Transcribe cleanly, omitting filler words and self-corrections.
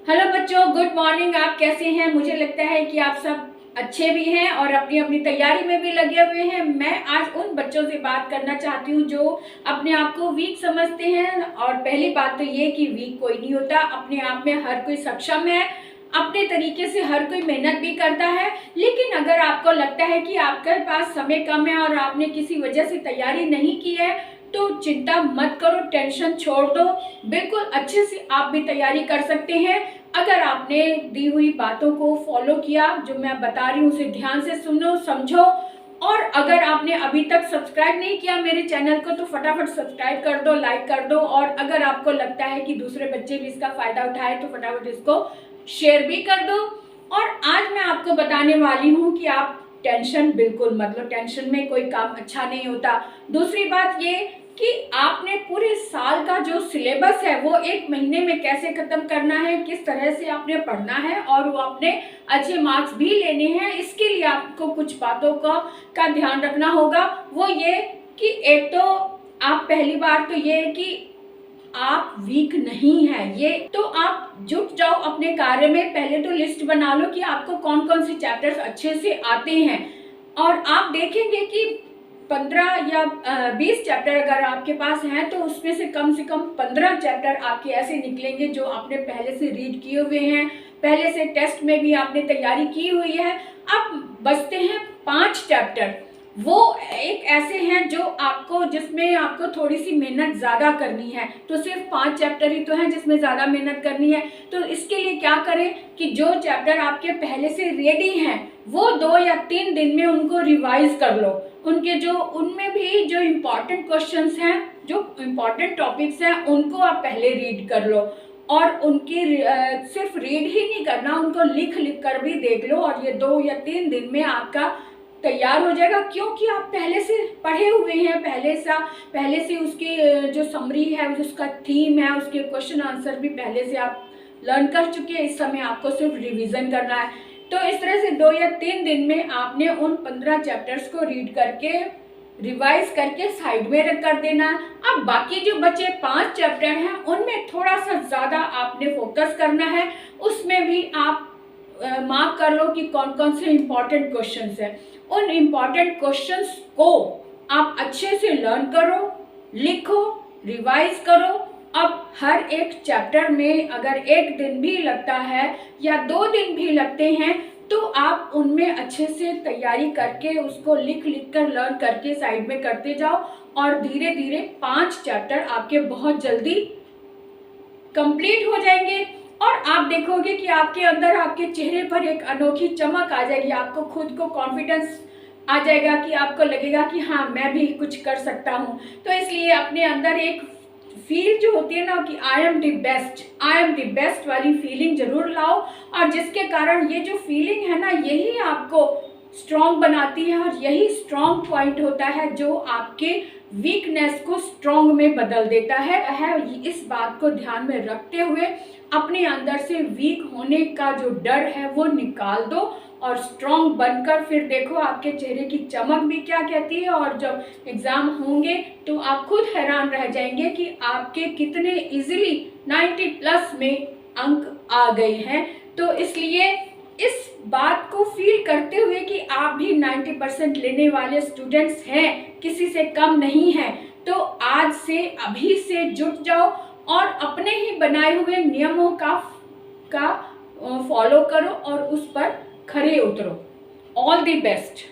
Hello बच्चों, good morning. आप कैसे हैं? मुझे लगता है कि आप सब अच्छे भी हैं और अपनी अपनी तैयारी में भी लगे हुए हैं। मैं आज उन बच्चों से बात करना चाहती हूँ जो अपने आप को वीक समझते हैं। और पहली बात तो ये कि वीक कोई नहीं होता, अपने आप में हर कोई सक्षम है, अपने तरीके से हर कोई मेहनत भी करता है। लेकिन अगर आपको लगता है कि आपके पास समय कम है और आपने किसी वजह से तैयारी नहीं की है, तो चिंता मत करो, टेंशन छोड़ दो। बिल्कुल अच्छे से आप भी तैयारी कर सकते हैं अगर आपने दी हुई बातों को फॉलो किया। जो मैं बता रही हूँ उसे ध्यान से सुनो, समझो। और अगर आपने अभी तक सब्सक्राइब नहीं किया मेरे चैनल को तो फटाफट सब्सक्राइब कर दो, लाइक कर दो। और अगर आपको लगता है कि दूसरे बच्चे भी इसका फायदा उठाए तो फटाफट इसको शेयर भी कर दो। और आज मैं आपको बताने वाली हूँ कि आप टेंशन बिल्कुल मत लो, टेंशन में कोई काम अच्छा नहीं होता। दूसरी बात ये कि आपने पूरे साल का जो सिलेबस है वो एक महीने में कैसे खत्म करना है, किस तरह से आपने पढ़ना है और वो आपने अच्छे मार्क्स भी लेने हैं। इसके लिए आपको कुछ बातों का ध्यान रखना होगा। वो ये कि एक तो आप पहली बार तो ये कि आप वीक नहीं है, ये तो आप जुट जाओ अपने कार्य में। पहले तो लिस्ट बना लो कि आपको कौन कौन से चैप्टर्स अच्छे से आते हैं। और आप देखेंगे कि 15 या 20 चैप्टर अगर आपके पास हैं तो उसमें से कम 15 चैप्टर आपके ऐसे निकलेंगे जो आपने पहले से रीड किए हुए हैं, पहले से टेस्ट में भी आपने तैयारी की हुई है। अब बचते हैं 5 चैप्टर, वो एक ऐसे हैं जो आपको जिसमें आपको थोड़ी सी मेहनत ज़्यादा करनी है। तो सिर्फ 5 चैप्टर ही तो हैं जिसमें ज़्यादा मेहनत करनी है। तो इसके लिए क्या करें कि जो चैप्टर आपके पहले से रेडी हैं वो 2 या 3 दिन में उनको रिवाइज कर लो। उनमें भी जो इम्पॉर्टेंट क्वेश्चंस हैं, जो इम्पॉर्टेंट टॉपिक्स हैं, उनको आप पहले रीड कर लो। और उनकी सिर्फ रीड ही नहीं करना, उनको लिख लिख कर भी देख लो। और ये 2 या 3 दिन में आपका तैयार हो जाएगा, क्योंकि आप पहले से पढ़े हुए हैं। पहले से उसकी जो समरी है, उसका थीम है, उसके क्वेश्चन आंसर भी पहले से आप लर्न कर चुके हैं। इस समय आपको सिर्फ रिवीजन करना है। तो इस तरह से 2 या 3 दिन में आपने उन 15 चैप्टर्स को रीड करके रिवाइज करके साइड में रख कर देना है। अब बाकी जो बचे 5 चैप्टर हैं उनमें थोड़ा सा ज़्यादा आपने फोकस करना है। उसमें भी आप मार्क कर लो कि कौन कौन से इम्पॉर्टेंट क्वेश्चंस हैं। उन इम्पॉर्टेंट क्वेश्चंस को आप अच्छे से लर्न करो, लिखो, रिवाइज करो। अब हर एक चैप्टर में अगर 1 दिन भी लगता है या 2 दिन भी लगते हैं तो आप उनमें अच्छे से तैयारी करके उसको लिख लिख कर लर्न करके साइड में करते जाओ। और धीरे धीरे 5 चैप्टर आपके बहुत जल्दी कंप्लीट हो जाएंगे। और आप देखोगे कि आपके अंदर, आपके चेहरे पर एक अनोखी चमक आ जाएगी। आपको खुद को कॉन्फिडेंस आ जाएगा कि आपको लगेगा कि हाँ, मैं भी कुछ कर सकता हूँ। तो इसलिए अपने अंदर एक फील जो होती है ना कि आई एम द बेस्ट वाली फीलिंग जरूर लाओ। और जिसके कारण ये जो फीलिंग है ना, यही आपको स्ट्रॉन्ग बनाती है। और यही स्ट्रॉन्ग पॉइंट होता है जो आपके वीकनेस को स्ट्रॉन्ग में बदल देता है। इस बात को ध्यान में रखते हुए अपने अंदर से वीक होने का जो डर है वो निकाल दो और स्ट्रॉन्ग बनकर फिर देखो आपके चेहरे की चमक भी क्या कहती है। और जब एग्जाम होंगे तो आप खुद हैरान रह जाएंगे कि आपके कितने इजीली 90+ में अंक आ गए हैं। तो इसलिए इस बात को फील करते हुए कि आप भी 90% लेने वाले स्टूडेंट्स हैं, किसी से कम नहीं हैं, तो आज से अभी से जुट जाओ और अपने ही बनाए हुए नियमों का फॉलो करो और उस पर खरे उतरो। All the best.